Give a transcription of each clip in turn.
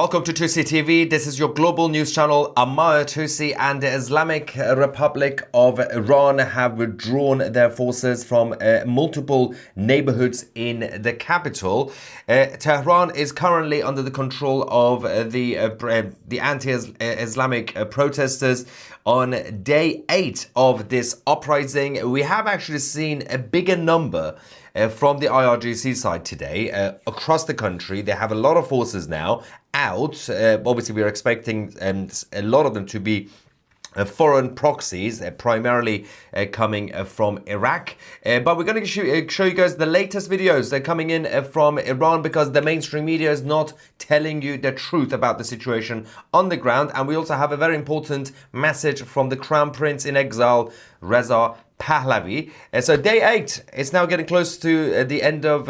Welcome to Tousi TV. This is your global news channel. Tousi and the Islamic Republic of Iran have withdrawn their forces from multiple neighborhoods in the capital. Tehran is currently under the control of the anti-Islamic protesters. On day 8 of this uprising, we have actually seen a bigger number from the IRGC side today across the country. They have a lot of forces now out. Obviously, we are expecting a lot of them to be foreign proxies, primarily coming from Iraq. But we're going to show you guys the latest videos that are coming in from Iran, because the mainstream media is not telling you the truth about the situation on the ground. And we also have a very important message from the Crown Prince in exile, Reza Pahlavi. So day 8 is now getting close to the end of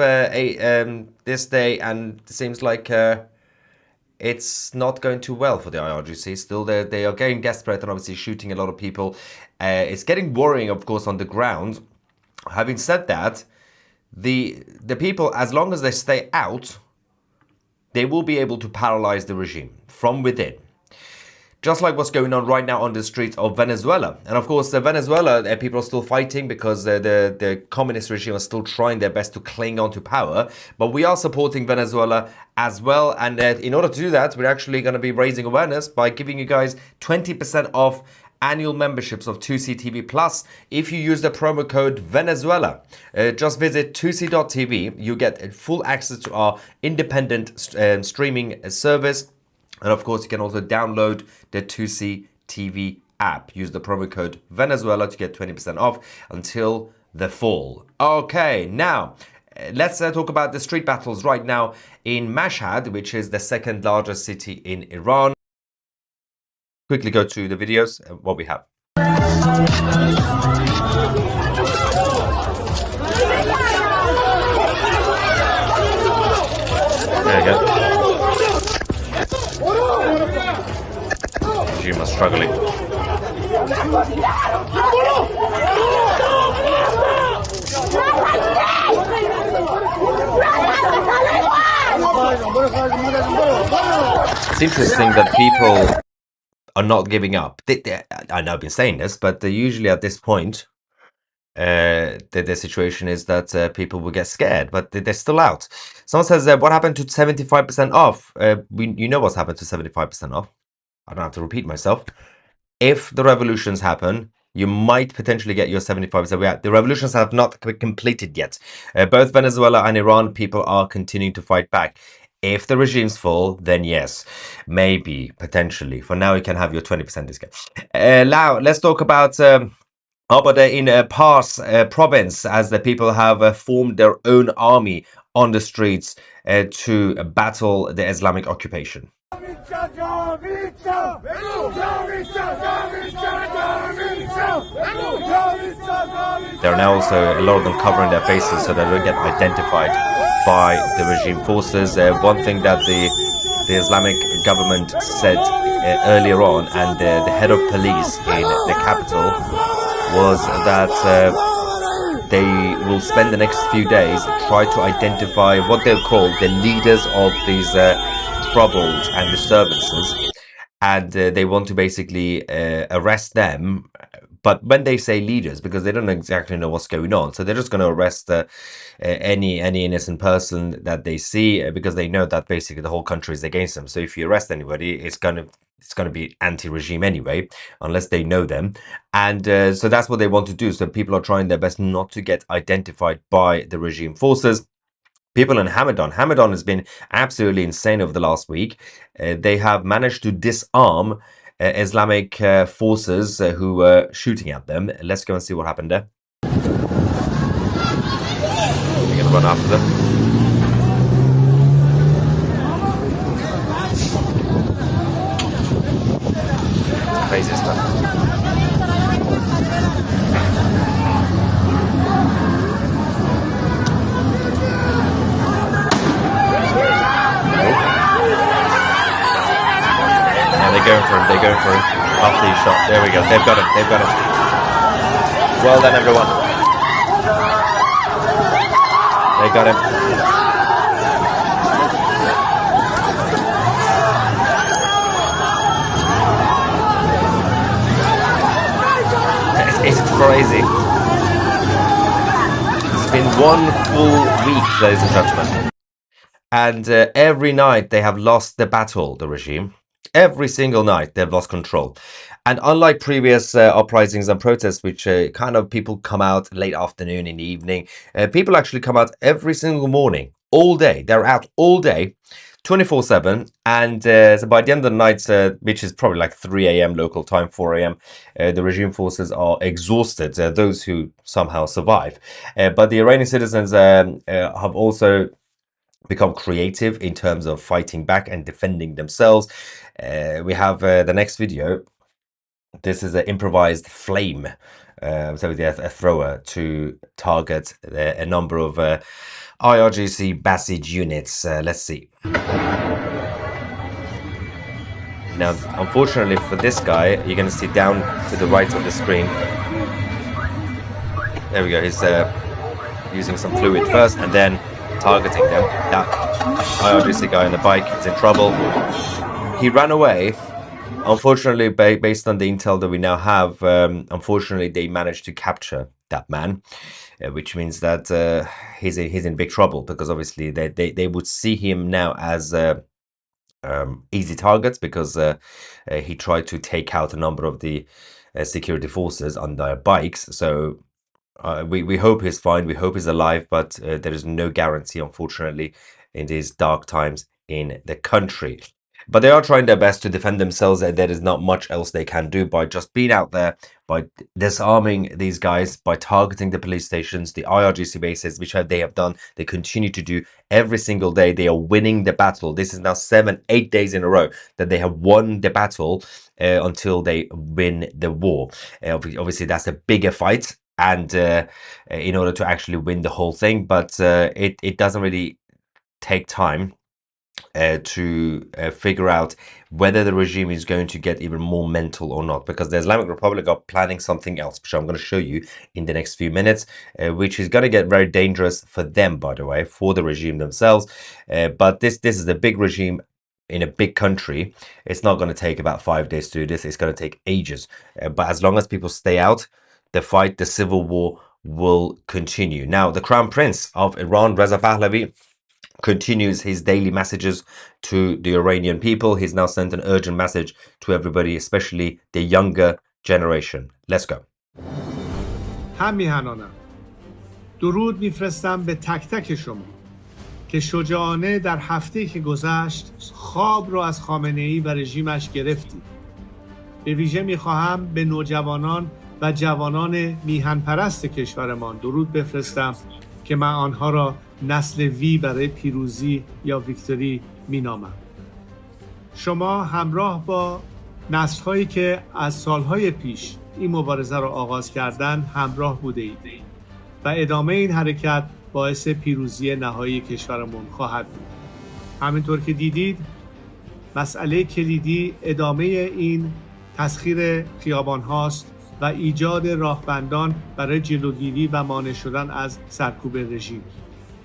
this day, and it seems like it's not going too well for the IRGC. Still, they are getting desperate and obviously shooting a lot of people. It's getting worrying, of course, on the ground. Having said that, the people, as long as they stay out, they will be able to paralyze the regime from within. Just like what's going on right now on the streets of Venezuela. And of course, Venezuela, people are still fighting because the communist regime is still trying their best to cling on to power. But we are supporting Venezuela as well. And in order to do that, we're actually going to be raising awareness by giving you guys 20% off annual memberships of Tousi TV Plus if you use the promo code Venezuela. Just visit Tousi.tv. You get full access to our independent streaming service. And of course, you can also download the Tousi TV app. Use the promo code Venezuela to get 20% off until the fall. Okay, now let's talk about the street battles right now in Mashad, which is the second largest city in Iran. Quickly go to the videos, what we have. There you go. Regime are struggling. It's interesting that people are not giving up. I know I've been saying this, but usually at this point, the situation is that people will get scared, but they're still out. Someone says, what happened to 75% off? You know what's happened to 75% off. I don't have to repeat myself. If the revolutions happen, you might potentially get your 75%. The revolutions have not completed yet. Both Venezuela and Iran, people are continuing to fight back. If the regimes fall, then yes, maybe, potentially. For now, you can have your 20% discount. Now, let's talk about Abada in Pars province, as the people have formed their own army on the streets to battle the Islamic occupation. There are now also a lot of them covering their faces so they don't get identified by the regime forces. One thing that the Islamic government said earlier on, and the head of police in the capital, was that they will spend the next few days try to identify what they'll call the leaders of these troubles and disturbances, and they want to basically arrest them. But when they say leaders, because they don't exactly know what's going on, so they're just going to arrest any innocent person that they see, because they know that basically the whole country is against them. So if you arrest anybody, it's going to be anti-regime anyway, unless they know them. And so that's what they want to do. So people are trying their best not to get identified by the regime forces. People in Hamadan has been absolutely insane over the last week. They have managed to disarm Islamic forces who were shooting at them. Let's go and see what happened there. We're going to run after them. Crazy stuff. They're going for him. After he shot. There we go. They've got him. Well done, everyone. They got him. crazy. It's been one full week, ladies and gentlemen. And every night they have lost the battle, the regime. Every single night they've lost control. And unlike previous uprisings and protests, which kind of people come out late afternoon, in the evening, people actually come out every single morning, all day. They're out all day, 24/7. And so by the end of the night, which is probably like 3 a.m. local time, 4 a.m., the regime forces are exhausted, those who somehow survive. But the Iranian citizens have also become creative in terms of fighting back and defending themselves. We have the next video. This is an improvised flame, so a thrower to target a number of IRGC Basij units. Let's see. Now, unfortunately for this guy, you're going to see down to the right of the screen. There we go. He's using some fluid first and then targeting them. That IRGC guy on the bike is in trouble. He ran away. Unfortunately, based on the intel that we now have, unfortunately, they managed to capture that man, which means that he's in big trouble, because obviously they would see him now as easy targets, because he tried to take out a number of the security forces on their bikes. So we hope he's fine, we hope he's alive, but there is no guarantee, unfortunately, in these dark times in the country. But they are trying their best to defend themselves, and there is not much else they can do by just being out there, by disarming these guys, by targeting the police stations, the IRGC bases, which they have done. They continue to do every single day. They are winning the battle. This is now 7-8 days in a row that they have won the battle until they win the war. Obviously, that's a bigger fight, and in order to actually win the whole thing, but it doesn't really take time to figure out whether the regime is going to get even more mental or not, because the Islamic Republic are planning something else, which I'm going to show you in the next few minutes, which is going to get very dangerous for them, by the way, for the regime themselves. But this is a big regime in a big country. It's not going to take about 5 days to do this. It's going to take ages. But as long as people stay out, the fight, the civil war, will continue. Now, the Crown Prince of Iran, Reza Pahlavi, continues his daily messages to the Iranian people. He's now sent an urgent message to everybody, especially the younger generation. Let's go. هم میهنانم درود میفرستم به تک تک شما که شجاعانه در هفته‌ای که گذشت خواب رو از خامنه‌ای و رژیمش گرفتید. به ویژه میخواهم به نوجوانان و جوانان میهن پرست کشورمان درود بفرستم که من آنها را نسل وی برای پیروزی یا ویکتوری مینامم. شما همراه با نسل‌هایی که از سالهای پیش این مبارزه را آغاز کردند همراه بوده اید و ادامه این حرکت باعث پیروزی نهایی کشورمون خواهد بود. همینطور که دیدید مسئله کلیدی ادامه این تسخیر خیابان هاست و ایجاد راهبندان برای جلوگیری و مانع شدن از سرکوب رژیم.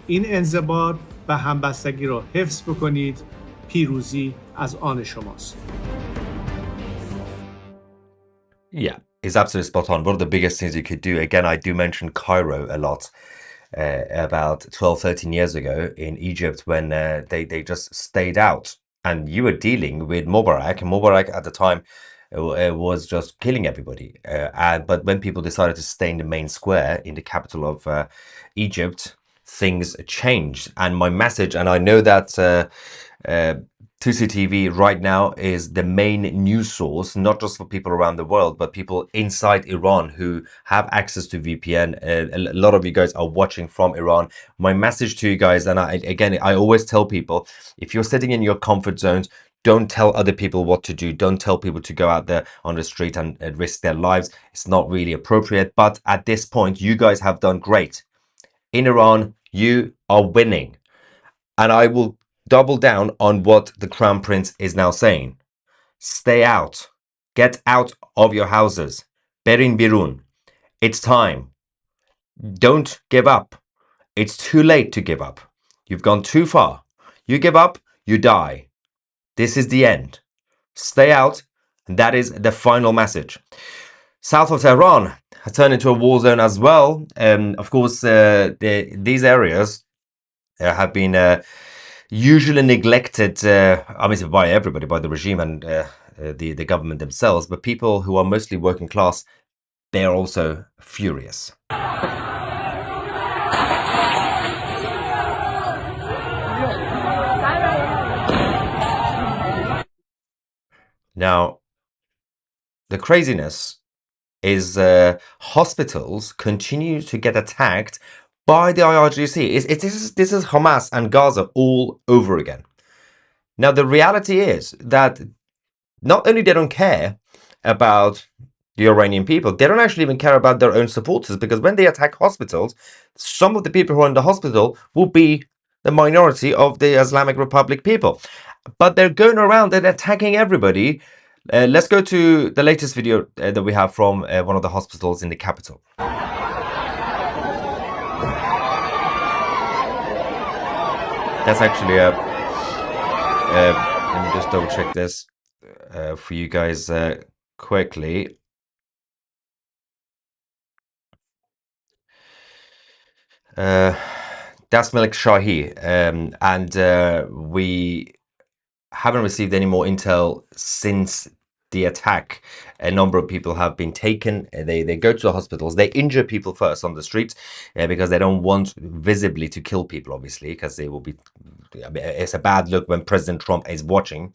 این انضباط و همبستگی را حفظ بکنید. پیروزی از آن شماست. Yeah, it's absolutely spot on. One of the biggest things you could do, again, I do mention Cairo a lot, about 12-13 years ago in Egypt, when they just stayed out, and you were dealing with Mubarak. Mubarak at the time was just killing everybody, but when people decided to stay in the main square in the capital of Egypt, things changed. And my message, and I know that Tousi TV right now is the main news source, not just for people around the world, but people inside Iran who have access to VPN. A lot of you guys are watching from Iran. My message to you guys, and I always tell people, if you're sitting in your comfort zones, don't tell other people what to do. Don't tell people to go out there on the street and risk their lives. It's not really appropriate. But at this point, you guys have done great. In Iran, you are winning. And I will double down on what the Crown Prince is now saying. Stay out. Get out of your houses. Berin birun. It's time. Don't give up. It's too late to give up. You've gone too far. You give up, you die. This is the end. Stay out. And that is the final message. South of Tehran, turned into a war zone as well. Of course, these areas have been usually neglected, obviously by everybody, by the regime and the government themselves. But people who are mostly working class, they are also furious. Now, the craziness is hospitals continue to get attacked by the IRGC. This is Hamas and Gaza all over again. Now, the reality is that not only they don't care about the Iranian people, they don't actually even care about their own supporters, because when they attack hospitals, some of the people who are in the hospital will be the minority of the Islamic Republic people. But they're going around and attacking everybody. Let's go to the latest video that we have from one of the hospitals in the capital. That's actually let me just double check this for you guys quickly. That's Malik Shahi, and we haven't received any more intel since the attack. A number of people have been taken. They go to the hospitals. They injure people first on the streets because they don't want visibly to kill people, obviously, because they will be. It's a bad look when President Trump is watching.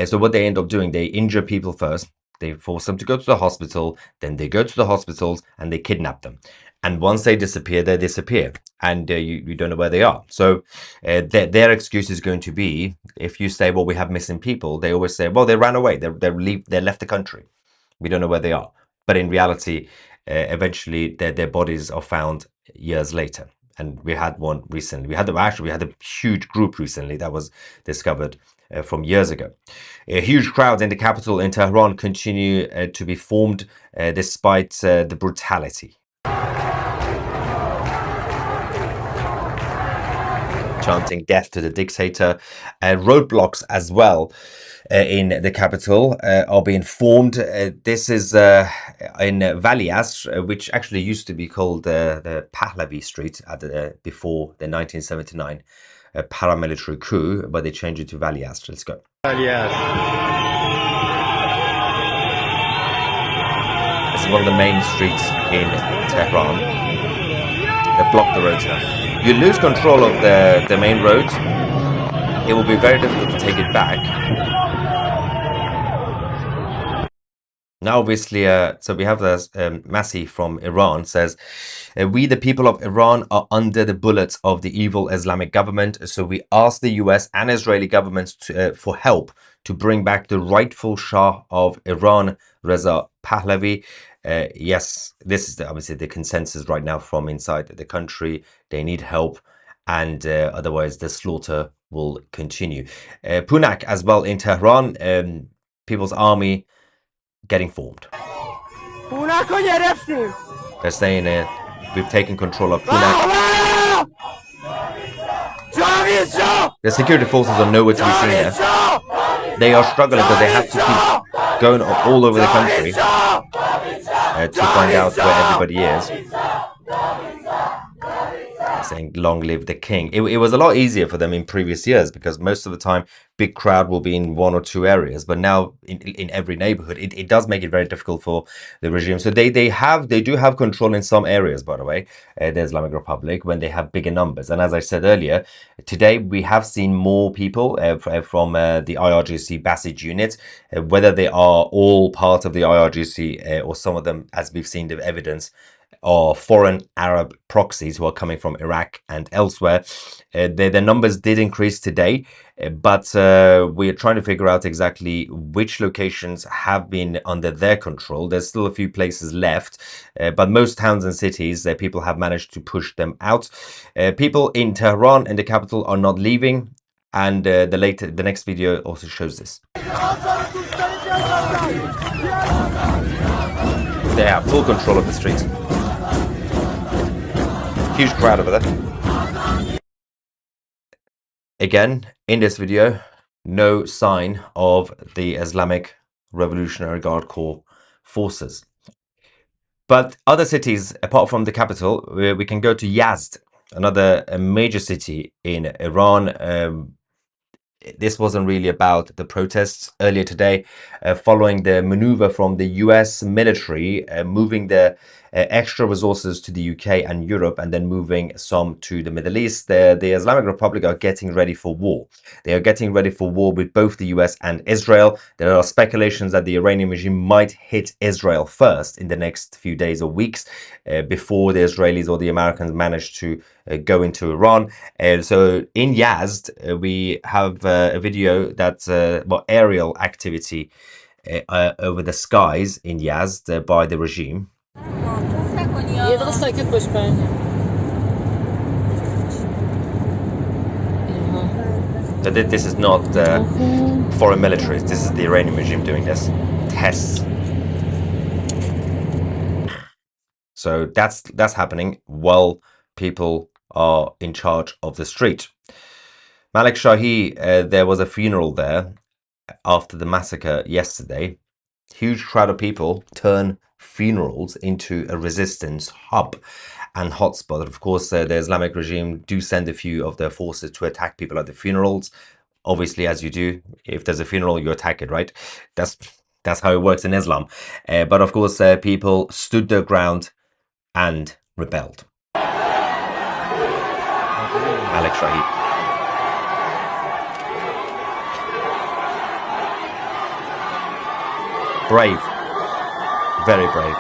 So what they end up doing, they injure people first. They force them to go to the hospital. Then they go to the hospitals and they kidnap them. And once they disappear, and you don't know where they are. So their excuse is going to be, if you say, well, we have missing people, they always say, well, they ran away, they left the country, we don't know where they are. But in reality, eventually their bodies are found years later. And we had one recently. We had a huge group recently that was discovered from years ago. Huge crowds in the capital in Tehran continue to be formed despite the brutality. Chanting death to the dictator. Roadblocks as well in the capital are being formed. This is in Valiasr, which actually used to be called the Pahlavi Street before the 1979 paramilitary coup, but they changed it to Valiasr. Let's go. This is one of the main streets in Tehran. They block the roads now. You lose control of the main road, it will be very difficult to take it back. Now, obviously, so we have this Masi from Iran says, we, the people of Iran, are under the bullets of the evil Islamic government. So we ask the US and Israeli governments for help to bring back the rightful Shah of Iran, Reza Pahlavi. Yes, this is obviously the consensus right now from inside the country. They need help, and otherwise the slaughter will continue. Punak as well in Tehran, People's Army getting formed. They're saying we've taken control of Punak. The security forces are nowhere to be seen there. They are struggling because they have to keep going all over the country to find out where everybody is. Saying long live the king. It was a lot easier for them in previous years because most of the time big crowd will be in one or two areas, but now in every neighborhood it does make it very difficult for the regime. So they do have control in some areas, by the way, the Islamic Republic, when they have bigger numbers. And as I said earlier, today we have seen more people from the IRGC Basij unit, whether they are all part of the IRGC or some of them, as we've seen the evidence, or foreign Arab proxies who are coming from Iraq and elsewhere. Their numbers did increase today, but we're trying to figure out exactly which locations have been under their control. There's still a few places left, but most towns and cities, people have managed to push them out. People in Tehran, in the capital, are not leaving, and the next video also shows this. They have full control of the streets. Huge crowd over there. Again, in this video, no sign of the Islamic Revolutionary Guard Corps forces. But other cities, apart from the capital, we can go to Yazd, another major city in Iran. This wasn't really about the protests earlier today, following the maneuver from the US military, moving the extra resources to the UK and Europe, and then moving some to the Middle East. The Islamic Republic are getting ready for war. They are getting ready for war with both the US and Israel. There are speculations that the Iranian regime might hit Israel first in the next few days or weeks, before the Israelis or the Americans manage to go into Iran. So in Yazd, we have a video that's aerial activity over the skies in Yazd by the regime. So this is not foreign militaries. This is the Iranian regime doing this. Tests. So that's happening while people are in charge of the street. Malik Shahi, there was a funeral there after the massacre yesterday. Huge crowd of people turn funerals into a resistance hub and hotspot. Of course, the Islamic regime do send a few of their forces to attack people at the funerals. Obviously, as you do, if there's a funeral, you attack it, right? That's how it works in Islam. But of course, people stood their ground and rebelled. Malik Shahi. Brave. Very brave.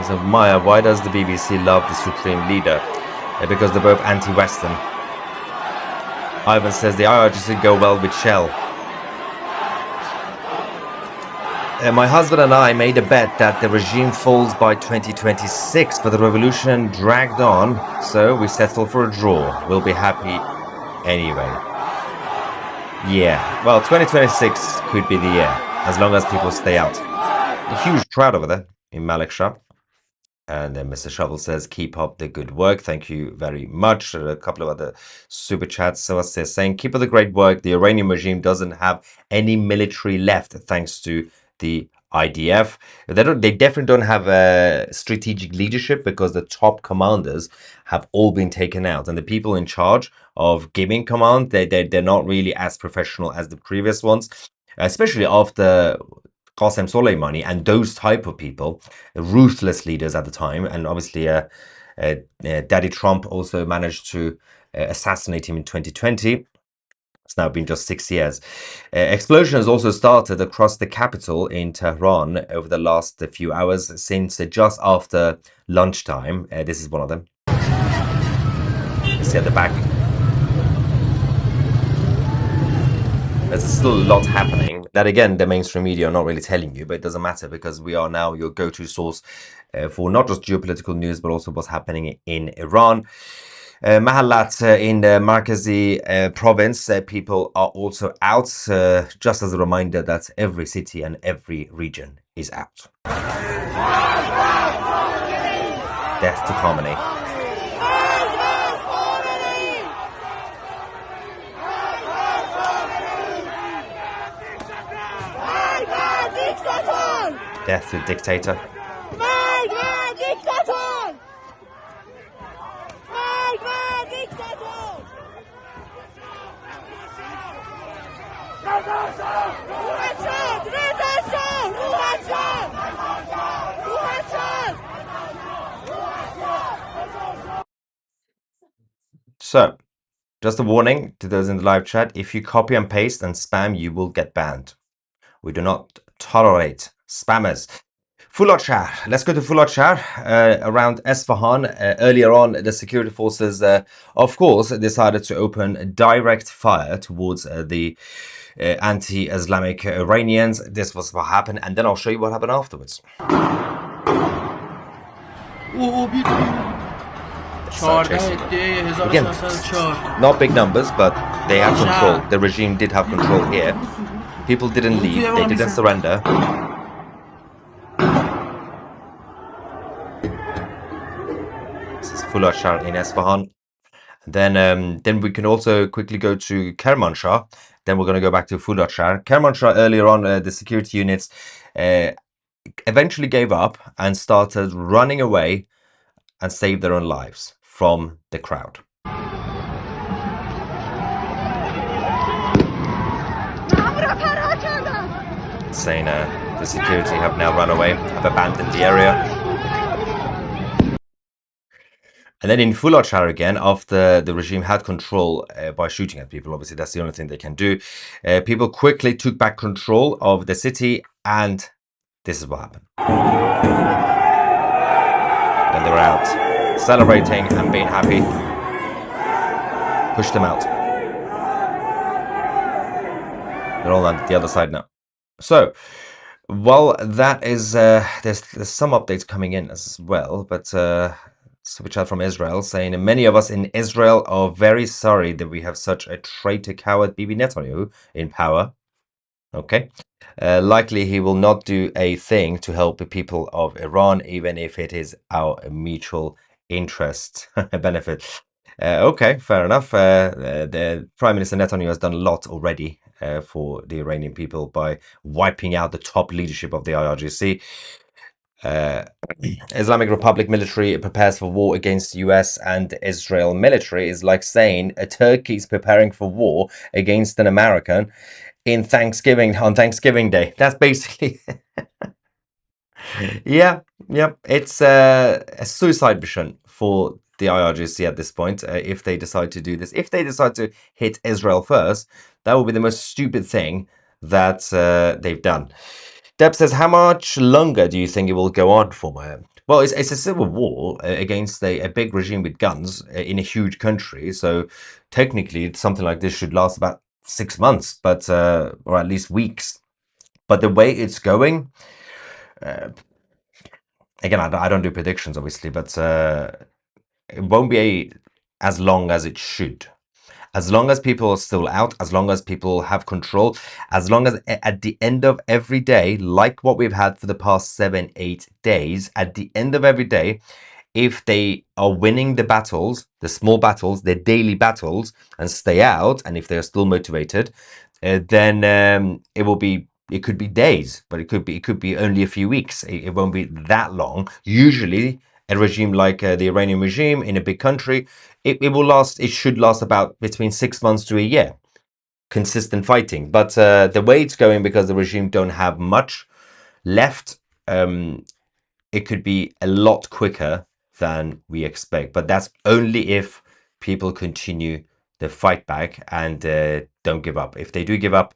So Maya, why does the BBC love the Supreme Leader? Because they're both anti-Western. Ivan says the IRGC go well with Shell. My husband and I made a bet that the regime falls by 2026, but the revolution dragged on, so we settled for a draw. We'll be happy anyway. Yeah, well, 2026 could be the year, as long as people stay out. A huge crowd over there in Malik Shah. And then Mr. Shovel says, keep up the good work. Thank you very much. A couple of other super chats. So they're saying, keep up the great work. The Iranian regime doesn't have any military left, thanks to the IDF. They definitely don't have a strategic leadership, because the top commanders have all been taken out, and the people in charge of giving command, they're not really as professional as the previous ones, especially after Qasem Soleimani and those type of people, ruthless leaders at the time. And obviously Daddy Trump also managed to assassinate him in 2020. It's now been just 6 years. Explosions also started across the capital in Tehran over the last few hours, since just after lunchtime. This is one of them. You see at the back. There's still a lot happening that, again, the mainstream media are not really telling you, but it doesn't matter, because we are now your go-to source for not just geopolitical news, but also what's happening in Iran. Mahalat in the Markazi province, people are also out, just as a reminder that every city and every region is out. Death to Khamenei. Death to dictator. So, just a warning to those in the live chat: if you copy and paste and spam, you will get banned. We do not tolerate spammers. Fulat Shah. Let's go to Fulat Shah, around Esfahan. Earlier on, the security forces, of course, decided to open direct fire towards the anti-Islamic Iranians. This was what happened, and then I'll show you what happened afterwards. Again, not big numbers, but they have control. The regime did have control here. People didn't leave. They didn't surrender. This is Fulat Shah in Esfahan. Then we can also quickly go to Kermanshah. Then we're going to go back to Fulatshar. Kermanshah, earlier on, the security units eventually gave up and started running away and saved their own lives from the crowd. Saying the security have now run away, have abandoned the area. And then in Fulatshar again, after the regime had control by shooting at people, obviously that's the only thing they can do, people quickly took back control of the city, and this is what happened. Then they were out, celebrating and being happy. Pushed them out. They're all on the other side now. So, well, that is, there's some updates coming in as well, but switch out from Israel, saying many of us in Israel are very sorry that we have such a traitor coward Bibi Netanyahu in power. Okay. Likely he will not do a thing to help the people of Iran, even if it is our mutual interest benefit. Okay, fair enough. The Prime Minister Netanyahu has done a lot already for the Iranian people by wiping out the top leadership of the IRGC. Islamic Republic military prepares for war against the US and Israel military is like saying Turkey is preparing for war against an American on Thanksgiving Day. That's basically yeah, it's a suicide mission for the IRGC at this point. If they decide to do this, if they decide to hit Israel first, that will be the most stupid thing that they've done. Deb says, how much longer do you think it will go on for? Well, it's a civil war against a big regime with guns in a huge country. So technically, something like this should last about 6 months, but or at least weeks. But the way it's going, again, I don't do predictions, obviously, but it won't be as long as it should. As long as people are still out, as long as people have control, as long as at the end of every day, like what we've had for the past 7-8 days, at the end of every day, if they are winning the battles, the small battles, the daily battles, and stay out, and if they're still motivated, then it could be days, but it could be only a few weeks. It won't be that long. Usually, a regime like the Iranian regime in a big country, it should last about between 6 months to a year. Consistent fighting. But the way it's going, because the regime don't have much left, it could be a lot quicker than we expect. But that's only if people continue the fight back and don't give up. If they do give up,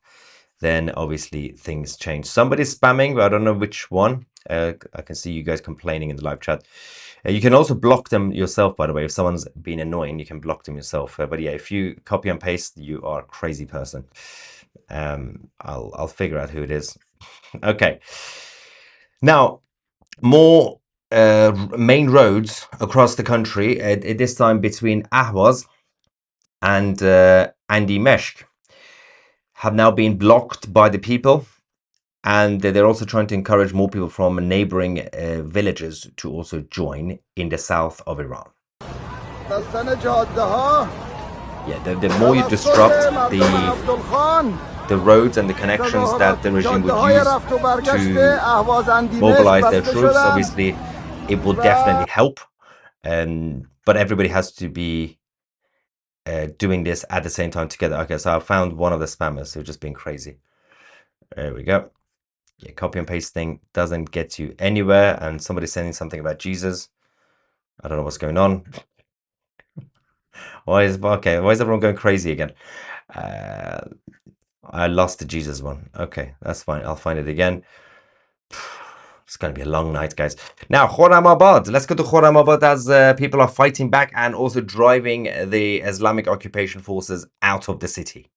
then obviously things change. Somebody's spamming, but I don't know which one. I can see you guys complaining in the live chat. You can also block them yourself, by the way. If someone's been annoying, you can block them yourself. But yeah, if you copy and paste, you are a crazy person. I'll figure out who it is. Okay. Now, more main roads across the country, at this time between Ahvaz and Andimeshk, have now been blocked by the people. And they're also trying to encourage more people from neighboring villages to also join in the south of Iran. Yeah, the more you disrupt the roads and the connections that the regime would use to mobilize their troops, obviously, it will definitely help. But everybody has to be doing this at the same time together. Okay, so I found one of the spammers who've just been crazy. There we go. Yeah, copy and paste thing doesn't get you anywhere, and somebody's saying something about Jesus. I don't know what's going on. Why is everyone going crazy again? I lost the Jesus one. Okay, that's fine. I'll find it again. It's going to be a long night, guys. Now, Khorramabad. Let's go to Khorramabad as people are fighting back and also driving the Islamic occupation forces out of the city.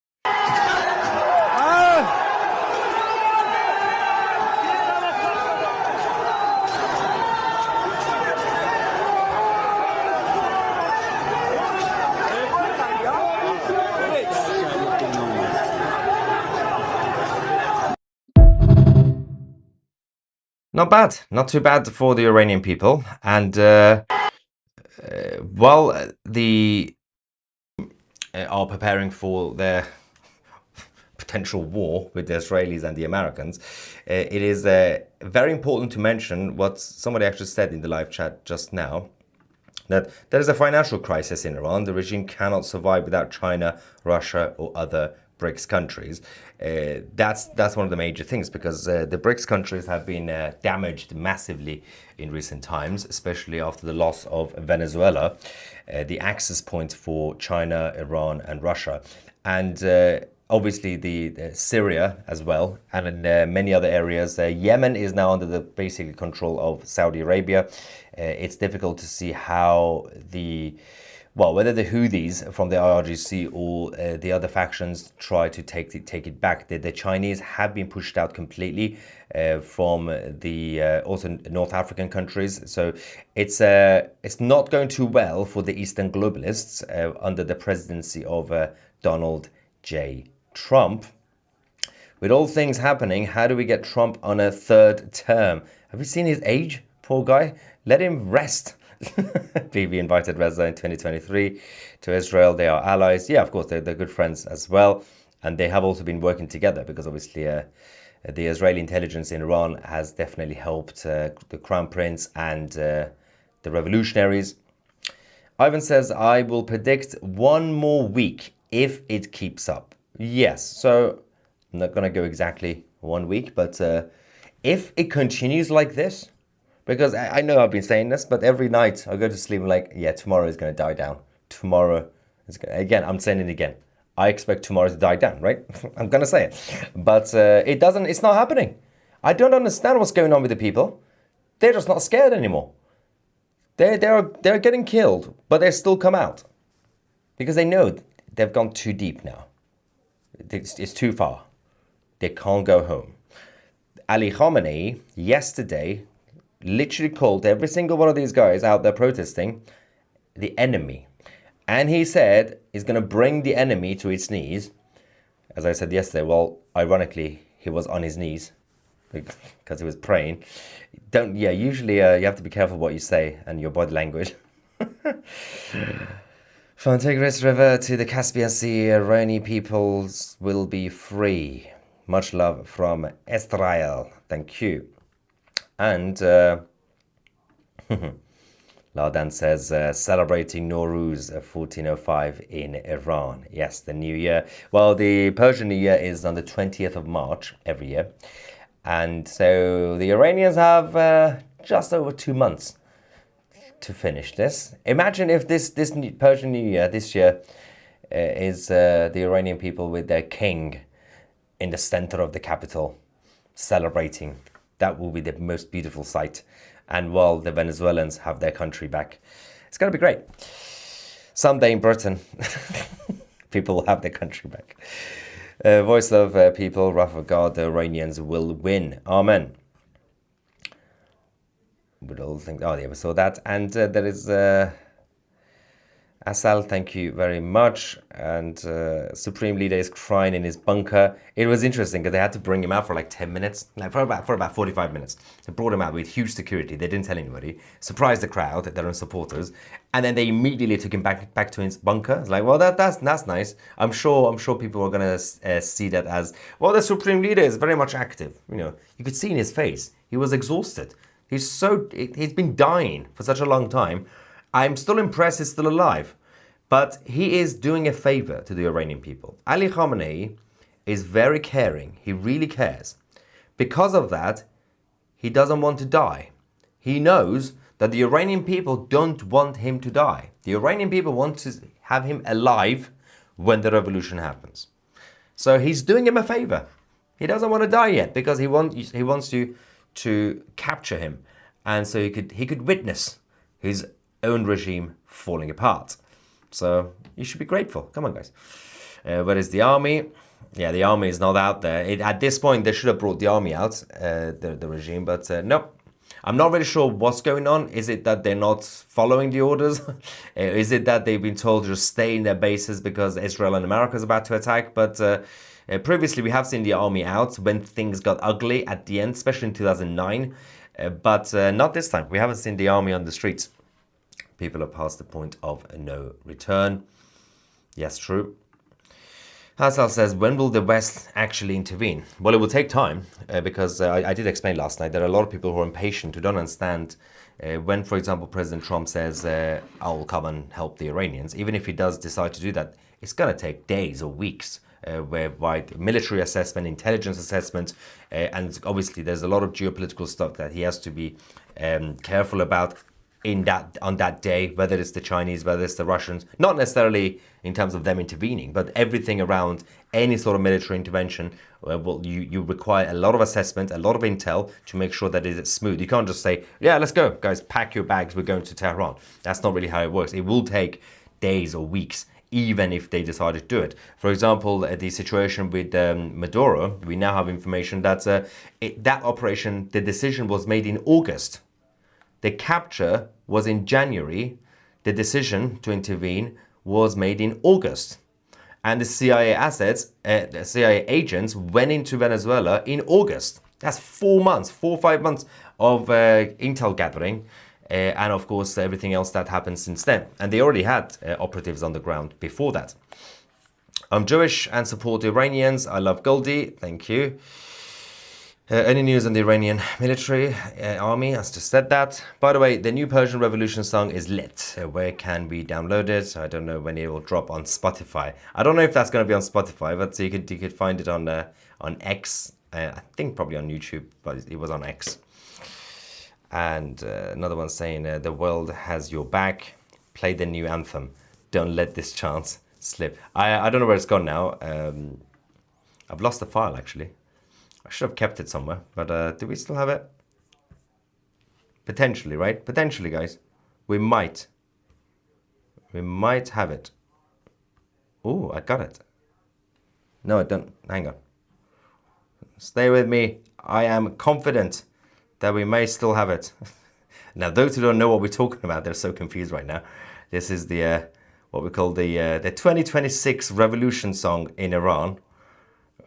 Not bad, not too bad for the Iranian people. And while the are preparing for their potential war with the Israelis and the Americans, it is very important to mention what somebody actually said in the live chat just now, that there is a financial crisis in Iran. The regime cannot survive without China, Russia, or other BRICS countries. That's one of the major things, because the BRICS countries have been damaged massively in recent times, especially after the loss of Venezuela, the access point for China, Iran, and Russia. And obviously the Syria as well, and in many other areas. Yemen is now under the basically control of Saudi Arabia. It's difficult to see how whether the Houthis from the IRGC or the other factions try to take it back. The Chinese have been pushed out completely from the also North African countries. So it's not going too well for the Eastern globalists under the presidency of Donald J. Trump. With all things happening, how do we get Trump on a third term? Have you seen his age? Poor guy. Let him rest. Bibi invited Reza in 2023 to Israel. They are allies. Yeah, of course, they're good friends as well. And they have also been working together, because obviously the Israeli intelligence in Iran has definitely helped the Crown Prince and the revolutionaries. Ivan says, I will predict one more week if it keeps up. Yes, so I'm not going to go exactly 1 week, but if it continues like this, because I know I've been saying this, but every night I go to sleep, I'm like, yeah, tomorrow is going to die down. Tomorrow is going to, again, I'm saying it again. I expect tomorrow to die down, right? I'm going to say it. But it's not happening. I don't understand what's going on with the people. They're just not scared anymore. They're getting killed, but they still come out. Because they know they've gone too deep now. It's too far. They can't go home. Ali Khamenei yesterday literally called every single one of these guys out there protesting the enemy. And he said he's going to bring the enemy to its knees. As I said yesterday, well, ironically, he was on his knees because he was praying. Usually you have to be careful what you say and your body language. From Tigris River to the Caspian Sea, Iranian peoples will be free. Much love from Israel. Thank you. And Ladan says, celebrating Nowruz 1405 in Iran. Yes, the New Year. Well, the Persian New Year is on the 20th of March every year. And so the Iranians have just over 2 months to finish this. Imagine if this Persian New Year this year is the Iranian people with their king in the center of the capital celebrating. That will be the most beautiful sight. And while the Venezuelans have their country back, it's going to be great. Someday in Britain, people will have their country back. Voice of people, wrath of God, the Iranians will win. Amen. With all things, oh yeah, we saw that. And there is Asal, thank you very much. And Supreme Leader is crying in his bunker. It was interesting because they had to bring him out for like 10 minutes, like for about 45 minutes. They brought him out with huge security. They didn't tell anybody. Surprised the crowd, their own supporters, and then they immediately took him back to his bunker. It's like, well, that's nice. I'm sure people are gonna see that as, well, the Supreme Leader is very much active. You know, you could see in his face he was exhausted. He's been dying for such a long time. I'm still impressed he's still alive. But he is doing a favor to the Iranian people. Ali Khamenei is very caring. He really cares. Because of that, he doesn't want to die. He knows that the Iranian people don't want him to die. The Iranian people want to have him alive when the revolution happens. So he's doing him a favor. He doesn't want to die yet because he wants to capture him, and so he could witness his own regime falling apart. So you should be grateful. Come on, guys. Where is the army? Yeah, the army is not out there. At this point, they should have brought the army out, the regime, but no. I'm not really sure what's going on. Is it that they're not following the orders? Is it that they've been told to just stay in their bases because Israel and America is about to attack? But previously, we have seen the army out when things got ugly at the end, especially in 2009. But not this time. We haven't seen the army on the streets. People are past the point of no return. Yes, true. Hassel says, when will the West actually intervene? Well, it will take time because I did explain last night there are a lot of people who are impatient, who don't understand when, for example, President Trump says, I'll come and help the Iranians. Even if he does decide to do that, it's going to take days or weeks. Whereby military assessment, intelligence assessment, and obviously there's a lot of geopolitical stuff that he has to be careful about on that day, whether it's the Chinese, whether it's the Russians, not necessarily in terms of them intervening, but everything around any sort of military intervention. Well, you require a lot of assessment, a lot of intel to make sure that it is smooth. You can't just say, yeah, let's go, guys, pack your bags, we're going to Tehran. That's not really how it works. It will take days or weeks, even if they decide to do it. For example, the situation with Maduro, we now have information that that operation, the decision was made in August. The capture was in January. The decision to intervene was made in August. And the CIA assets, the CIA agents went into Venezuela in August. That's 4 months, 4 or 5 months of intel gathering. And of course, everything else that happened since then. And they already had operatives on the ground before that. I'm Jewish and support the Iranians. I love Goldie. Thank you. Any news on the Iranian military army? I just said that. By the way, the new Persian Revolution song is lit. Where can we download it? I don't know when it will drop on Spotify. I don't know if that's going to be on Spotify, but you could find it on X. I think probably on YouTube, but it was on X. And another one saying, the world has your back. Play the new anthem. Don't let this chance slip. I don't know where it's gone now. I've lost the file, actually. I should have kept it somewhere. But do we still have it? Potentially, right? Potentially, guys. We might. We might have it. Oh, I got it. No, I don't. Hang on. Stay with me. I am confident that we may still have it. Now, those who don't know what we're talking about, they're so confused right now. This is the what we call the 2026 revolution song in Iran.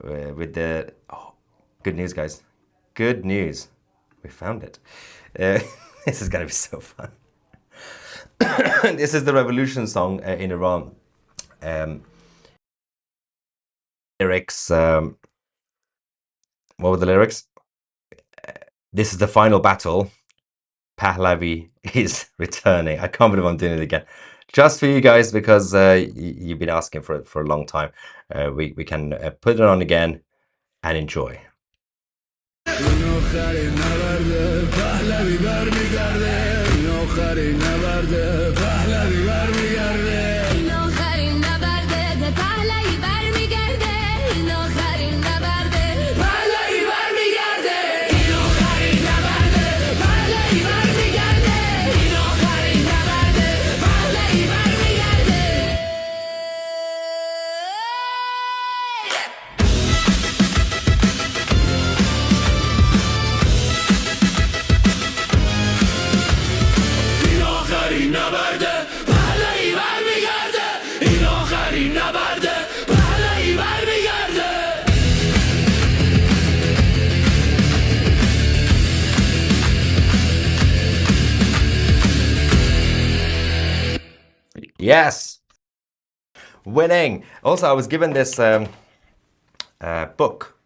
With the good news, guys. Good news. We found it. This is gonna be so fun. This is the revolution song in Iran. Lyrics. What were the lyrics? This is the final battle. Pahlavi is returning. I can't believe I'm doing it again. Just for you guys, because you've been asking for it for a long time. We can put it on again and enjoy. Yes, winning. Also, I was given this book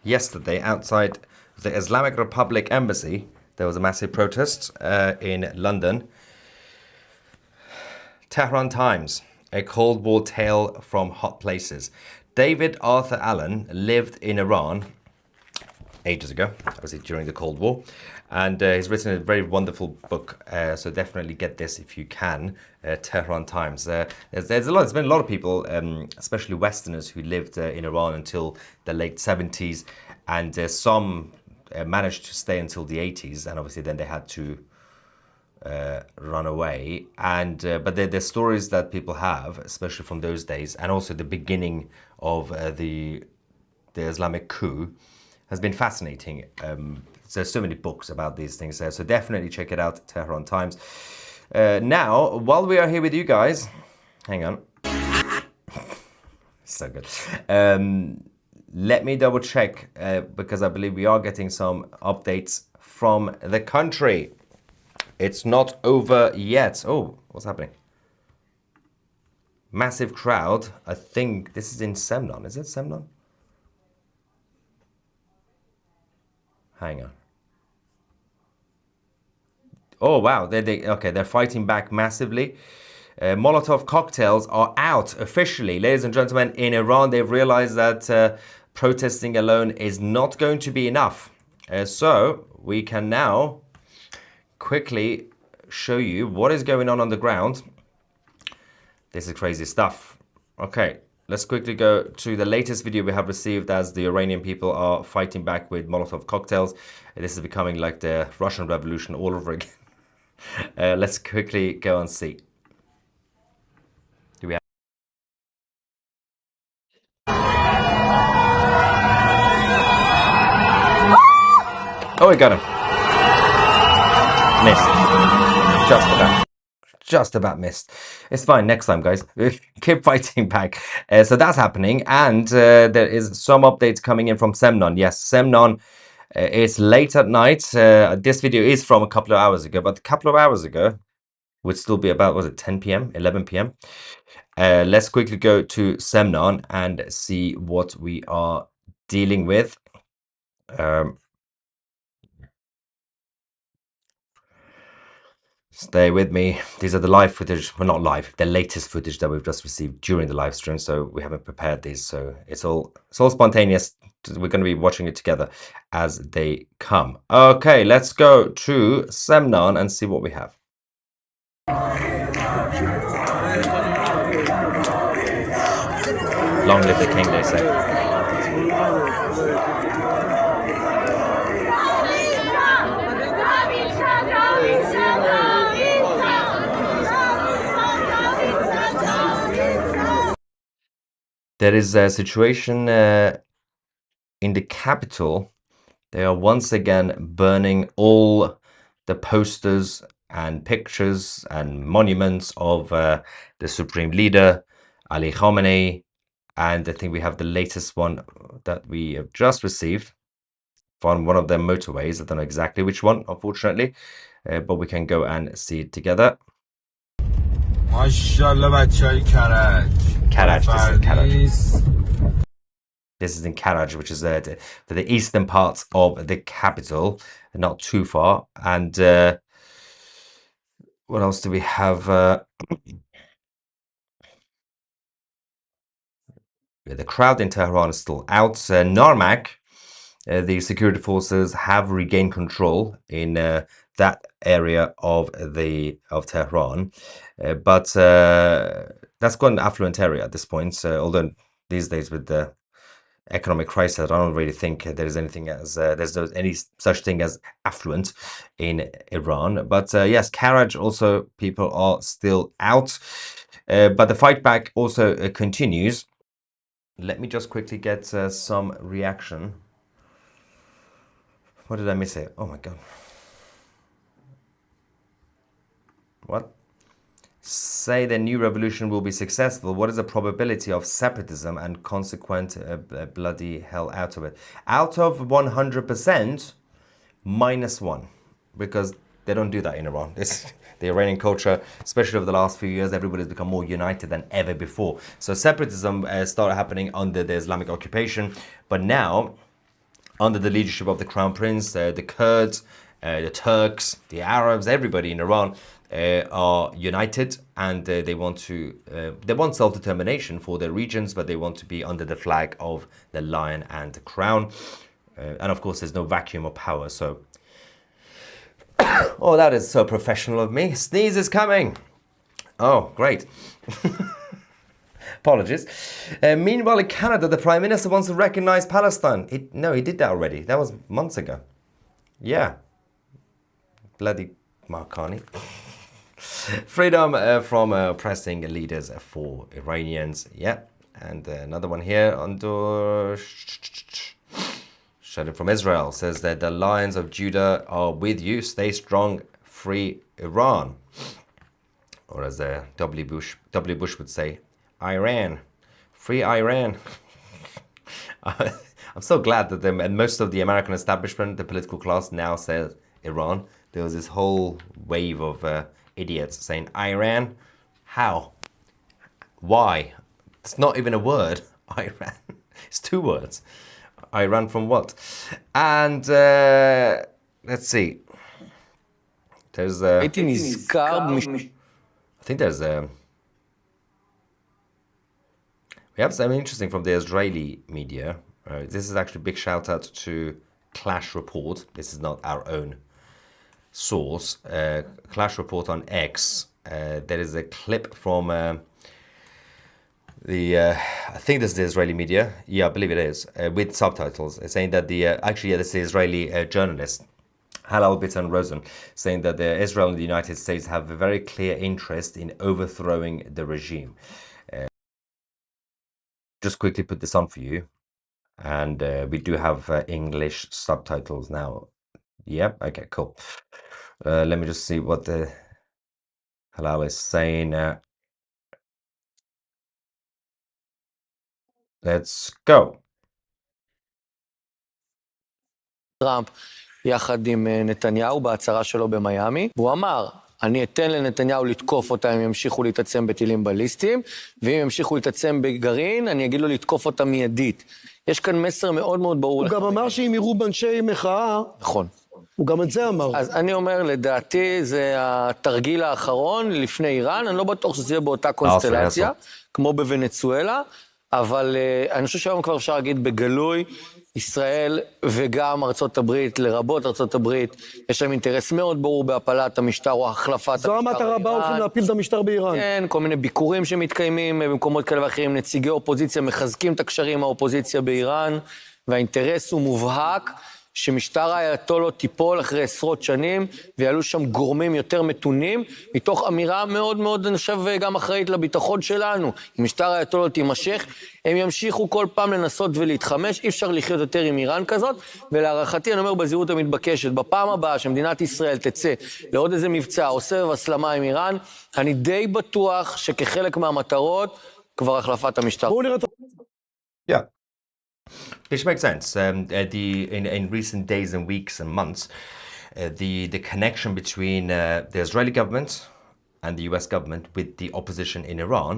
yesterday outside the Islamic Republic Embassy. There was a massive protest in London. Tehran Times, a Cold War tale from hot places. David Arthur Allen lived in Iran ages ago, obviously during the Cold War, and he's written a very wonderful book, so definitely get this if you can. Tehran Times. There's been a lot of people, especially Westerners, who lived in Iran until the late 70s, and some managed to stay until the 80s, and obviously then they had to run away. And but the stories that people have, especially from those days, and also the beginning of the Islamic coup, has been fascinating. There's so many books about these things there, so definitely check it out, Tehran Times. Now, while we are here with you guys, hang on. So good. Let me double check, because I believe we are getting some updates from the country. It's not over yet. Oh, what's happening? massive crowd. I think this is in Semnon. Is it Semnon? Hang on. Oh, wow. Okay, they're fighting back massively. Molotov cocktails are out officially. Ladies and gentlemen, in Iran, they've realized that protesting alone is not going to be enough. So we can now quickly show you what is going on the ground. This is crazy stuff. Okay, let's quickly go to the latest video we have received as the Iranian people are fighting back with Molotov cocktails. This is becoming like the Russian Revolution all over again. Let's quickly go and see. Do we have... Oh, we got him. Missed. Just about missed. It's fine. Next time, guys. Keep fighting back. So that's happening. And there is some updates coming in from Semnon. Yes, Semnon is late at night. This video is from a couple of hours ago. But a couple of hours ago would still be about, was it 10 p.m., 11 p.m.? Let's quickly go to Semnon and see what we are dealing with. Stay with me. These are the live footage, well, not live, the latest footage that we've just received during the live stream. So we haven't prepared these, so it's all spontaneous. We're going to be watching it together as they come. Okay, let's go to Semnon and see what we have. Long live the king, they say. There is a situation in the capital. They are once again burning all the posters and pictures and monuments of the Supreme Leader, Ali Khamenei. And I think we have the latest one that we have just received from one of their motorways. I don't know exactly which one, unfortunately, but we can go and see it together. Karaj. This is in Karaj, which is the eastern part of the capital, not too far. And what else do we have? The crowd in Tehran is still out. Narmak, the security forces have regained control in that area of Tehran, but that's quite an affluent area at this point. Although these days with the economic crisis, I don't really think there's anything as there's any such thing as affluent in Iran. But yes, Karaj also people are still out, but the fight back also continues. Let me just quickly get some reaction. What did I miss here? Oh my god. What? Say the new revolution will be successful. What is the probability of separatism and consequent bloody hell out of it? Out of 100%, -1. Because they don't do that in Iran. It's the Iranian culture, especially over the last few years, everybody's become more united than ever before. So separatism started happening under the Islamic occupation. But now, under the leadership of the Crown Prince, the Kurds, the Turks, the Arabs, everybody in Iran are united, and they want self-determination for their regions, but they want to be under the flag of the lion and the crown. And of course, there's no vacuum of power. So, oh, that is so professional of me. Sneeze is coming. Oh, great. Apologies. Meanwhile, in Canada, the Prime Minister wants to recognize Palestine. No, he did that already. That was months ago. Yeah. Bloody Marcani. Freedom from oppressing leaders for Iranians. Yeah. And another one here under Shouted from Israel says that the lions of Judah are with you. Stay strong. Free Iran. Or as W. Bush would say, Iran. Free Iran. I'm so glad that and most of the American establishment, the political class, now says Iran. There was this whole wave of idiots saying Iran. How? Why? It's not even a word. Iran. It's two words. Iran from what? And let's see. There's הייתי נזכר I think there's we have something interesting from the Israeli media. This is actually a big shout out to Clash Report. This is not our own source. Clash Report on X. There is a clip from I think this is the Israeli media. Yeah, I believe it is, with subtitles, saying that this is the Israeli journalist, Halal Bitan Rosen, saying that Israel and the United States have a very clear interest in overthrowing the regime. Just quickly put this on for you. And we do have English subtitles now. Yeah, okay, cool. Let me just see what the Halal is saying. Let's go. טראמפ יחד עם נתניהו בהצהרה שלו במיאמי, והוא אמר, אני אתן לנתניהו לתקוף אותם אם ימשיכו להתעצם בטילים בליסטיים, ואם ימשיכו להתעצם בגרעין, אני אגיד לו לתקוף אותם מיידית. יש כאן מסר מאוד מאוד ברור. הוא גם אמר שאם יראו באנשי מחאה, נכון. הוא גם את זה אמר. אז אני אומר, לדעתי זה התרגיל האחרון לפני איראן, אני לא בטוח שזה יהיה באותה קונסטלציה, כמו בוונצואלה, אבל אני חושב שהיום כבר אפשר להגיד בגלוי, ישראל וגם ארצות הברית, לרבות ארצות הברית, יש להם אינטרס מאוד ברור בהפלת המשטר או החלפת המשטר באיראן. זו המטרה הבאה, הולכים להפיל את המשטר באיראן. כן, כל מיני ביקורים שמתקיימים במקומות כאלה ואחרים, נציגי אופוזיציה מחזקים את הקשרים האופוזיציה באיראן, והאינטרס הוא מובהק שמשטר האייתולות תיפול אחרי עשרות שנים, ויעלו שם גורמים יותר מתונים, מתוך אמירה מאוד מאוד, אני חושב, גם אחראית לביטחון שלנו. אם משטר האייתולות יימשך, הם ימשיכו כל פעם לנסות ולהתחמש, אי אפשר לחיות יותר עם איראן כזאת, ולהערכתי, אני אומר בזהירות המתבקשת, בפעם הבאה שמדינת ישראל תצא לעוד איזה מבצע או סבב הסלמה עם איראן, אני די בטוח שכחלק מהמטרות, כבר החלפת המשטר. Yeah. Which makes sense. In recent days and weeks and months, the connection between the Israeli government and the US government with the opposition in Iran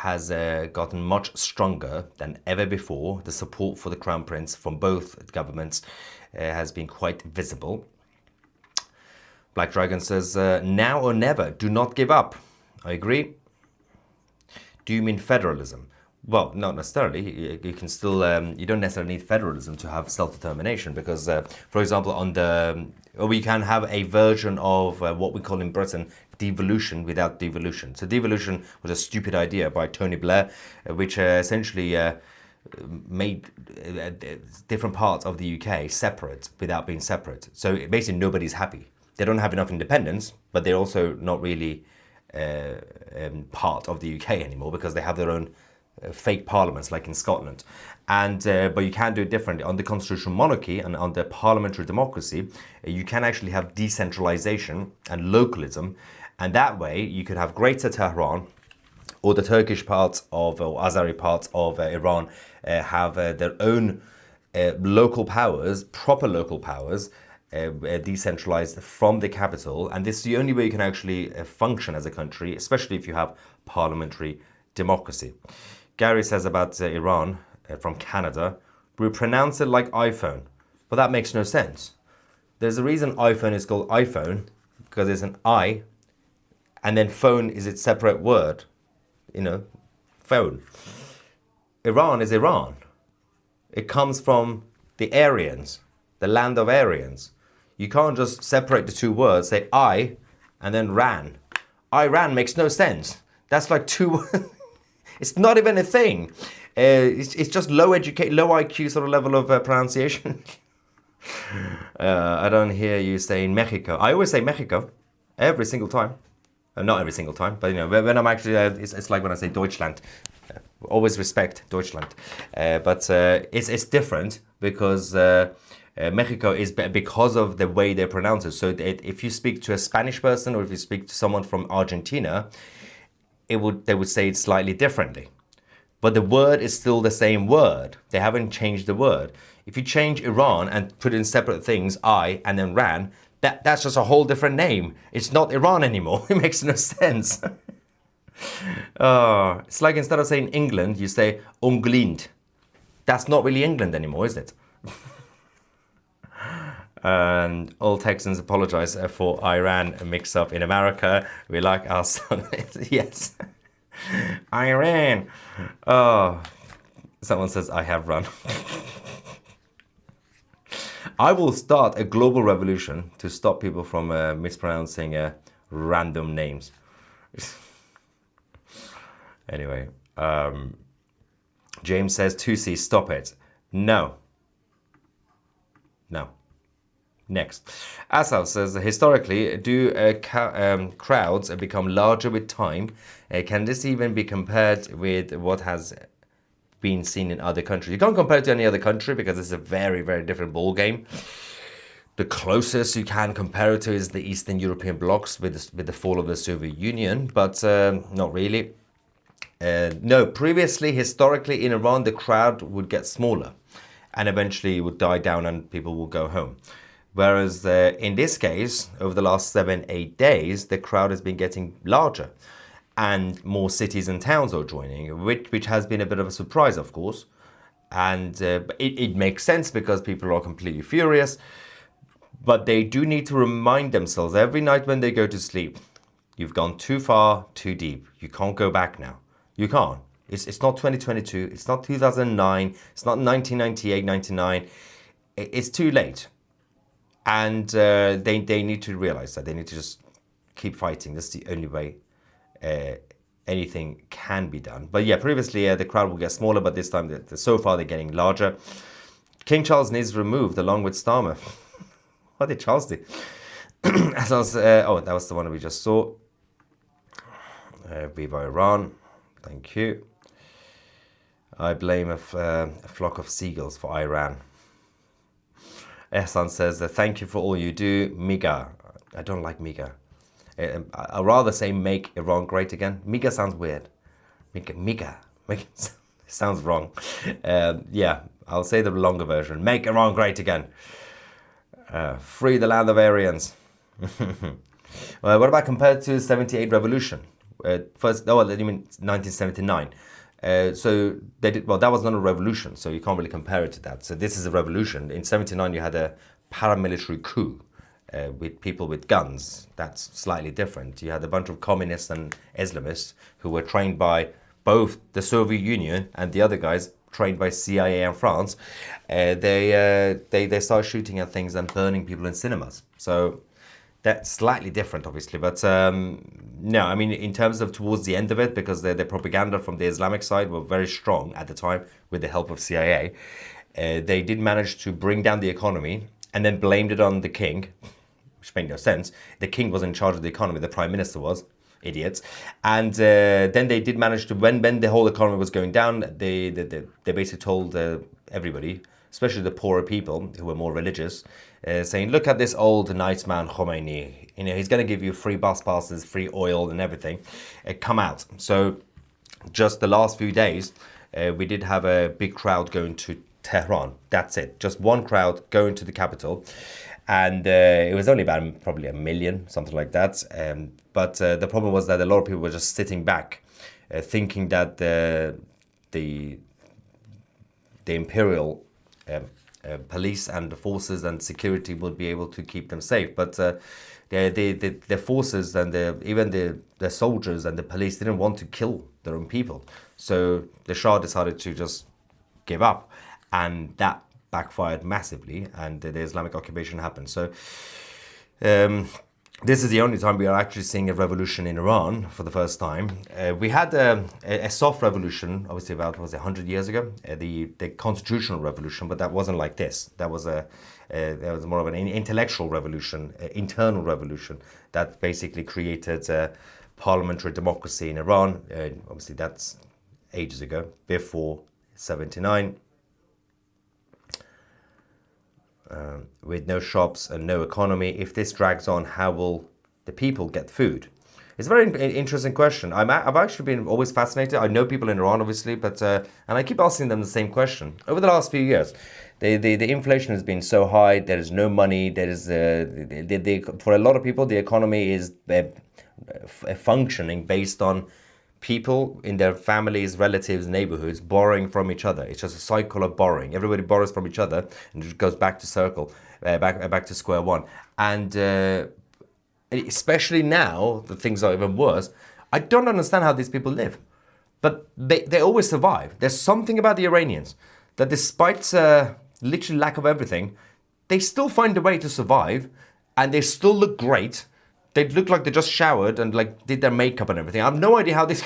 has gotten much stronger than ever before. The support for the Crown Prince from both governments has been quite visible. Black Dragon says, now or never, do not give up. I agree. Do you mean federalism? Well, not necessarily. You can still, you don't necessarily need federalism to have self-determination because, for example, we can have a version of what we call in Britain devolution without devolution. So devolution was a stupid idea by Tony Blair, which essentially made different parts of the UK separate without being separate. So basically nobody's happy. They don't have enough independence, but they're also not really part of the UK anymore because they have their own fake parliaments like in Scotland. And but you can do it differently. On the constitutional monarchy and on the parliamentary democracy, you can actually have decentralization and localism, and that way you could have Greater Tehran or the Turkish parts of or Azeri parts of Iran have their own local powers, proper local powers, decentralized from the capital, and this is the only way you can actually function as a country, especially if you have parliamentary democracy. Gary says about Iran from Canada, we pronounce it like iPhone, but that makes no sense. There's a reason iPhone is called iPhone, because it's an I, and then phone is its separate word, phone. Iran is Iran. It comes from the Aryans, the land of Aryans. You can't just separate the two words, say I, and then ran. Iran makes no sense. That's like two words. It's not even a thing. It's just low IQ sort of level of pronunciation. I don't hear you saying Mexico. I always say Mexico every single time. Not every single time, but when I'm actually, it's like when I say Deutschland. Always respect Deutschland. But it's different because Mexico is because of the way they pronounce it. So if you speak to a Spanish person or if you speak to someone from Argentina, they would say it slightly differently. But the word is still the same word. They haven't changed the word. If you change Iran and put in separate things, I, and then ran, that's just a whole different name. It's not Iran anymore. It makes no sense. It's like instead of saying England, you say England. That's not really England anymore, is it? And all Texans apologize for Iran mix-up in America. We like our son. Yes. Iran. Oh, someone says, I have run. I will start a global revolution to stop people from mispronouncing random names. Anyway, James says, Tousi, stop it. No. No. Next. Asal says, historically, do crowds become larger with time? Can this even be compared with what has been seen in other countries? You can't compare it to any other country because it's a very, very different ball game. The closest you can compare it to is the Eastern European blocs with the fall of the Soviet Union, but not really. No, previously, historically, in Iran, the crowd would get smaller and eventually would die down and people will go home. Whereas in this case, over the last 7-8 days, the crowd has been getting larger and more cities and towns are joining, which has been a bit of a surprise, of course. And it makes sense because people are completely furious. But they do need to remind themselves every night when they go to sleep, you've gone too far, too deep. You can't go back now. You can't. It's not 2022. It's not 2009. It's not 1998, 99. It's too late. And they need to realize that. They need to just keep fighting. That's the only way anything can be done. But yeah, previously the crowd will get smaller, but this time, so far, they're getting larger. King Charles needs removed along with Starmer. What did Charles do? That was the one we just saw. Viva Iran. Thank you. I blame a flock of seagulls for Iran. Ehsan says, thank you for all you do. Miga. I don't like Miga. I'd rather say make Iran great again. Miga sounds weird. Miga. Sounds wrong. Yeah, I'll say the longer version. Make Iran great again. Free the land of Aryans. Well, what about compared to 78 revolution? You mean 1979. So they did, well, that was not a revolution, so you can't really compare it to that. So this is a revolution. In 79, you had a paramilitary coup with people with guns. That's slightly different. You had a bunch of communists and Islamists who were trained by both the Soviet Union and the other guys trained by CIA and France. They started shooting at things and burning people in cinemas. So that's slightly different, obviously, but no, I mean, in terms of towards the end of it, because the propaganda from the Islamic side were very strong at the time with the help of CIA, they did manage to bring down the economy and then blamed it on the king, which made no sense. The king was in charge of the economy, the prime minister was, idiots. And then they did manage to, when the whole economy was going down, they basically told everybody, especially the poorer people who were more religious, saying, look at this old nice man Khomeini. You know, he's going to give you free bus passes, free oil and everything. Come out. So just the last few days, we did have a big crowd going to Tehran. That's it. Just one crowd going to the capital. And it was only about probably 1 million, something like that. But the problem was that a lot of people were just sitting back, thinking that the imperial police and the forces and security would be able to keep them safe. But the forces and even the soldiers and the police didn't want to kill their own people. So the Shah decided to just give up. And that backfired massively, and the Islamic occupation happened. So this is the only time we are actually seeing a revolution in Iran for the first time. We had a soft revolution, obviously about, 100 years ago, the constitutional revolution, but that wasn't like this. That was more of an intellectual revolution, internal revolution that basically created parliamentary democracy in Iran. Obviously that's ages ago, before 79. With no shops and no economy, if this drags on, how will the people get food? It's a very interesting question. I've actually been always fascinated. I know people in Iran, obviously, but and I keep asking them the same question. Over the last few years, the inflation has been so high. There is no money. There is for a lot of people, the economy is functioning based on people in their families, relatives, neighborhoods borrowing from each other. It's just a cycle of borrowing. Everybody borrows from each other, and it goes back to back to square one. And especially now that things are even worse, I don't understand how these people live. But they always survive. There's something about the Iranians that despite literally lack of everything, they still find a way to survive, and they still look great. They look like they just showered and like did their makeup and everything. I have no idea how this...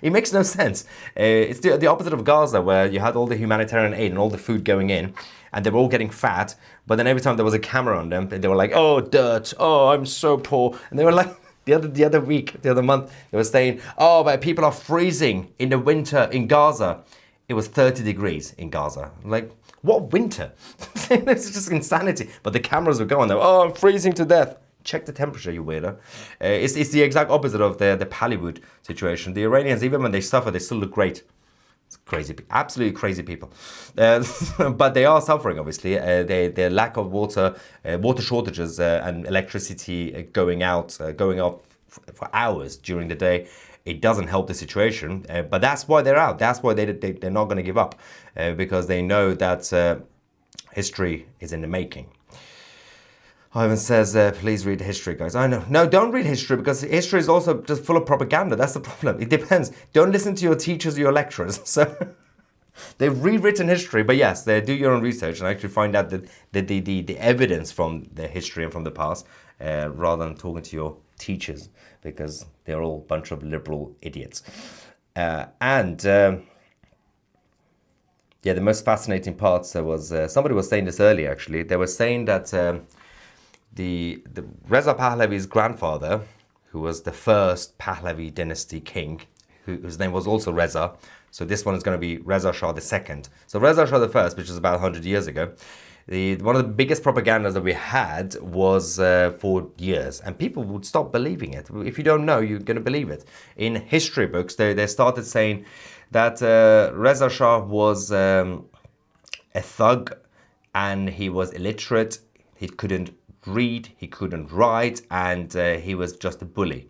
It makes no sense. It's the opposite of Gaza, where you had all the humanitarian aid and all the food going in, and they were all getting fat. But then every time there was a camera on them, they were like, "Oh, dirt. Oh, I'm so poor." And they were like, the other month, they were saying, "Oh, but people are freezing in the winter in Gaza." It was 30 degrees in Gaza. Like, what winter? It's just insanity. But the cameras were going there. "Oh, I'm freezing to death." Check the temperature, you weirdo. It's the exact opposite of the Pallywood situation. The Iranians, even when they suffer, they still look great. It's crazy, absolutely crazy people. But they are suffering, obviously. Their lack of water, water shortages, and electricity going up for hours during the day. It doesn't help the situation. But that's why they're out. That's why they're not going to give up, because they know that history is in the making. Ivan says, please read history, guys. I know. No, don't read history, because history is also just full of propaganda. That's the problem. It depends. Don't listen to your teachers or your lecturers. So they've rewritten history, but yes, they do your own research and actually find out the evidence from the history and from the past, rather than talking to your teachers, because they're all a bunch of liberal idiots. Yeah, the most fascinating parts was, somebody was saying this earlier, actually. They were saying that the Reza Pahlavi's grandfather, who was the first Pahlavi dynasty king, whose name was also Reza. So this one is going to be Reza Shah II. So Reza Shah I, which is about 100 years ago, one of the biggest propagandas that we had was for years, and people would stop believing it. If you don't know, you're going to believe it. In history books, they started saying that Reza Shah was a thug, and he was illiterate. He couldn't read, he couldn't write, and he was just a bully.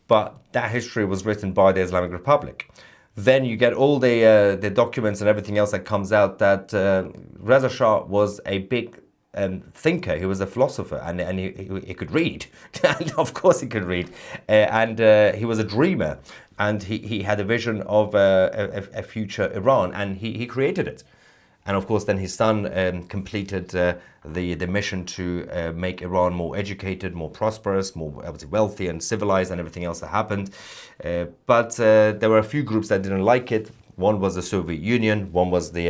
But that history was written by the Islamic Republic. Then you get all the documents and everything else that comes out that Reza Shah was a big thinker. He was a philosopher, and he could read. And of course he could read. And he was a dreamer, and he had a vision of a future Iran, and he created it. And of course, then his son completed the mission to make Iran more educated, more prosperous, more wealthy and civilized, and everything else that happened. But there were a few groups that didn't like it. One was the Soviet Union, one was the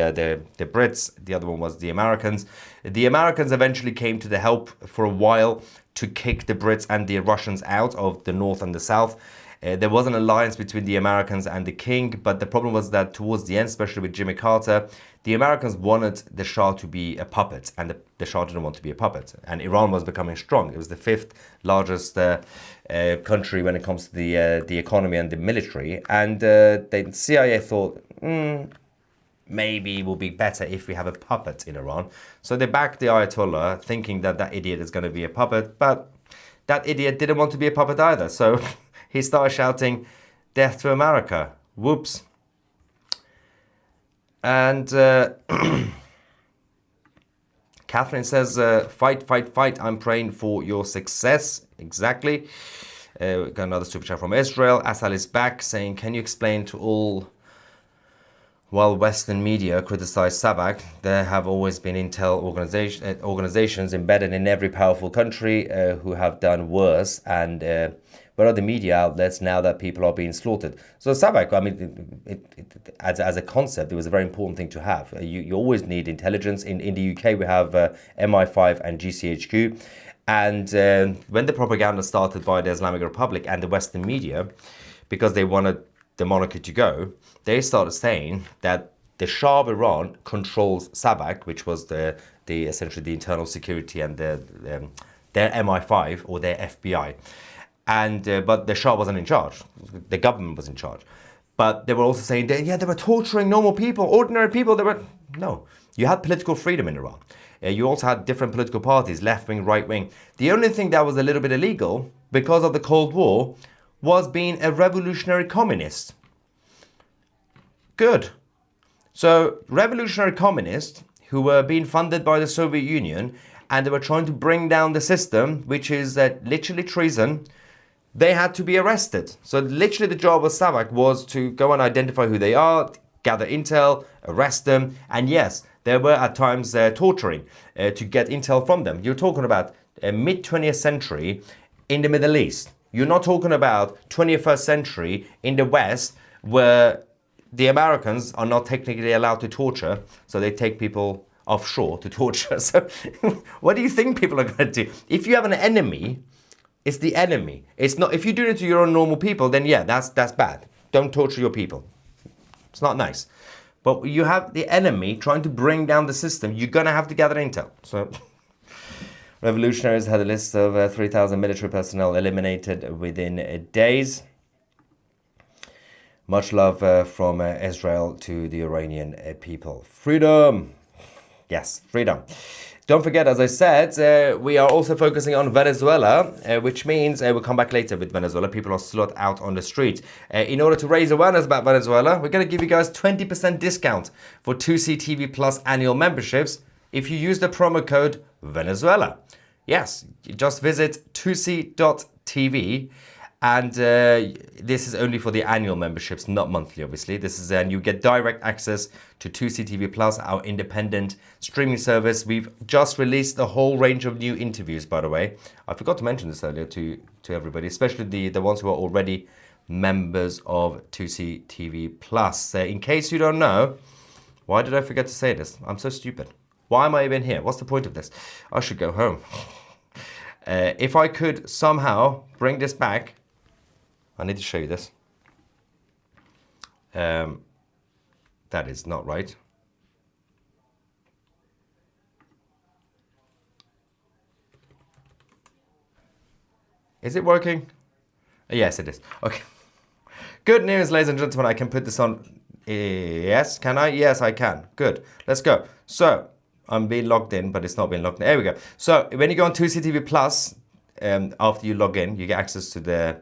Brits, the other one was the Americans. The Americans eventually came to the help for a while to kick the Brits and the Russians out of the North and the South. There was an alliance between the Americans and the king, but the problem was that towards the end, especially with Jimmy Carter, the Americans wanted the Shah to be a puppet, and the Shah didn't want to be a puppet. And Iran was becoming strong. It was the fifth largest country when it comes to the economy and the military. And the CIA thought, maybe it will be better if we have a puppet in Iran. So they backed the Ayatollah, thinking that that idiot is going to be a puppet, but that idiot didn't want to be a puppet either. So he started shouting, "Death to America." Whoops. And Catherine says, fight, fight, fight. I'm praying for your success. Exactly. We got another super chat from Israel. Asal is back saying, can you explain to all, while Western media criticize Savak, there have always been intel organizations embedded in every powerful country who have done worse, and where are the media outlets now that people are being slaughtered? So Savak, I mean, as a concept, it was a very important thing to have. You always need intelligence. In the UK, we have MI5 and GCHQ. And when the propaganda started by the Islamic Republic and the Western media, because they wanted the monarchy to go, they started saying that the Shah of Iran controls Savak, which was the essentially the internal security and their MI5 or their FBI. And but the Shah wasn't in charge. The government was in charge. But they were also saying that, yeah, they were torturing normal people, ordinary people. No, you had political freedom in Iran. You also had different political parties, left wing, right wing. The only thing that was a little bit illegal because of the Cold War was being a revolutionary communist. Good. So revolutionary communists who were being funded by the Soviet Union, and they were trying to bring down the system, which is literally treason, they had to be arrested. So literally the job of Savak was to go and identify who they are, gather intel, arrest them, and yes, there were at times torturing to get intel from them. You're talking about mid-20th century in the Middle East. You're not talking about 21st century in the West, where the Americans are not technically allowed to torture, so they take people offshore to torture. So what do you think people are going to do? If you have an enemy, it's the enemy. It's not, if you do it to your own normal people, then yeah, that's bad. Don't torture your people. It's not nice. But you have the enemy trying to bring down the system. You're going to have to gather intel. So revolutionaries had a list of 3,000 military personnel eliminated within days. Much love from Israel to the Iranian people. Freedom. Yes, freedom. Don't forget, as I said, we are also focusing on Venezuela, which means we'll come back later with Venezuela. People are still out on the street. In order to raise awareness about Venezuela, we're going to give you guys 20% discount for Tousi TV Plus annual memberships if you use the promo code Venezuela. Yes, you just visit Tousi.tv. And this is only for the annual memberships, not monthly, obviously. This is, and you get direct access to Tousi TV Plus, our independent streaming service. We've just released a whole range of new interviews, by the way. I forgot to mention this earlier to everybody, especially the ones who are already members of Tousi TV Plus. In case you don't know, why did I forget to say this? I'm so stupid. Why am I even here? What's the point of this? I should go home. If I could somehow bring this back, I need to show you this. That is not right. Is it working? Yes, it is. Okay. Good news, ladies and gentlemen. I can put this on. Yes, can I? Yes, I can. Good. Let's go. So, I'm being logged in, but it's not being logged in. There we go. So, when you go on Tousi TV Plus, after you log in, you get access to the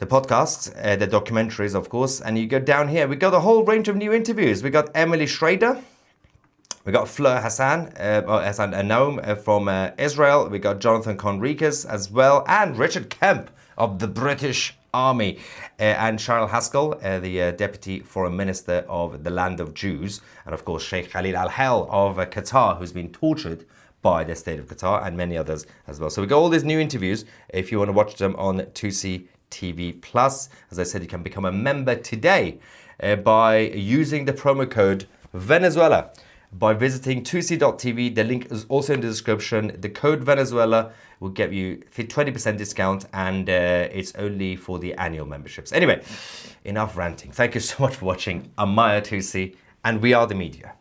podcasts, the documentaries, of course, and you go down here. We got a whole range of new interviews. We got Emily Schrader, we got Fleur Hassan, Hassan Anoum from Israel. We got Jonathan Conriquez as well, and Richard Kemp of the British Army, and Charles Haskell, the Deputy Foreign Minister of the Land of Jews, and of course Sheikh Khalid Al-Hel of Qatar, who's been tortured by the state of Qatar, and many others as well. So we got all these new interviews. If you want to watch them on Tousi TV Plus, as I said, you can become a member today by using the promo code Venezuela by visiting Tousi.tv. The link is also in the description. The code Venezuela will get you 20% discount, and it's only for the annual memberships. Anyway, enough ranting. Thank you so much for watching. I'm Maya Tousi, and we are the media.